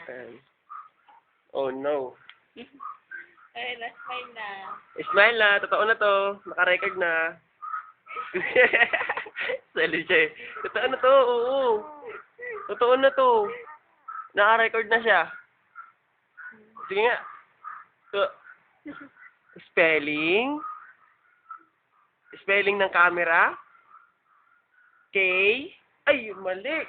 Ayan. Oh no. Ay, na-smile na. Smile na. Totoo na to. Naka-record na. Sali siya eh. Totoo na to. Oo. Totoo na to. Naka-record na siya. Sige nga. So, spelling. Spelling ng camera. K. Ay, mali.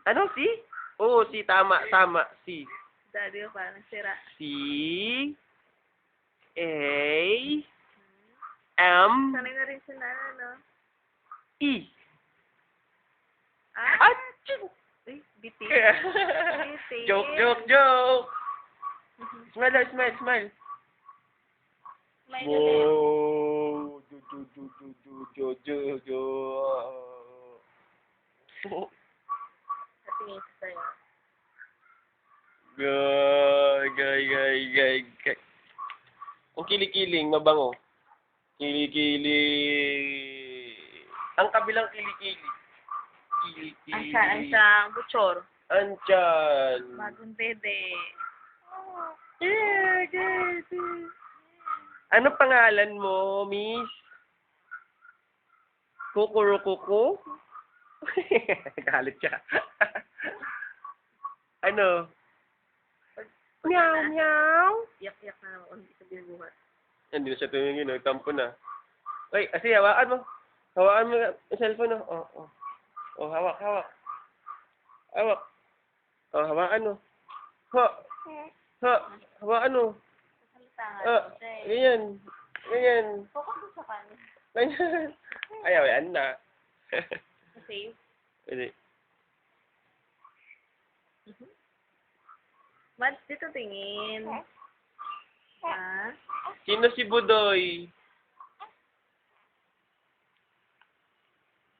Ano, C? Oo, C. Tama, tama. C. Daddy ko parang sira. C. A. M. Sanay na rin si Nana, no? E. Ah? Achoo! Uy, biti. Joke, joke, joke! Smile, smile, smile. Smile na din. Whoa! Jo. Natingin sa sa'yo. Gay. Ang kilikiling, mabango. Kilikili. Ang kabilang kilikili. Ang butchor. Anchan. Bagong bebe. Yeah, good. Ano pangalan mo, Miss? Kukurukuku? Galit siya. Ano? Meow, meow. Yak-yak na ako. Hindi ka binubuhat. Hindi na siya tumingin, nagtampo na. Ay, kasi hawakan mo. Hawakan mo yung cellphone, no? Oh. Oh, hawak. Hawak. Oh, hawakan mo. Hawakan mo. Salita nga. Ganyan. Focus mo sa kanya. Ganyan. Ayaw, yan na. Safe. Hindi. Mads, dito tingin. Ha? Sino si Budoy?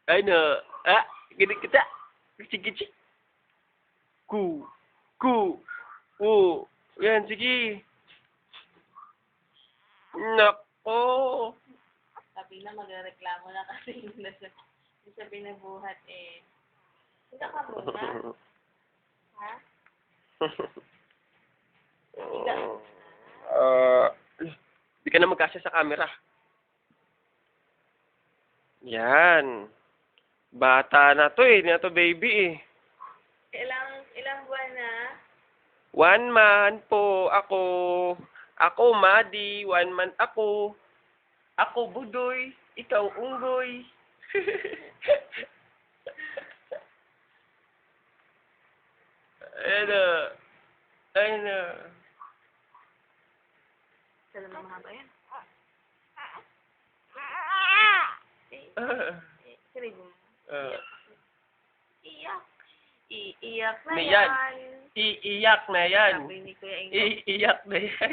Ano? Gini kita. Sige. Ku. Yan, sige. Nako. Sabi na magreklamo na kasi hindi siya binubuhat eh. Hindi ka muna. Ha? Di ka na magkasya sa camera. Yan. Bata na to eh. Hindi na to baby eh. Ilang buwan na? 1 month po ako. Ako, Madi. 1 month ako. Ako, Budoy. Ikaw, Unggoy. Ano? Sila na mahaba yan. Sarili mo. Iiyak na May yan. Iiyak na yan. Sabi ni Kuya Ingo. Iiyak na yan.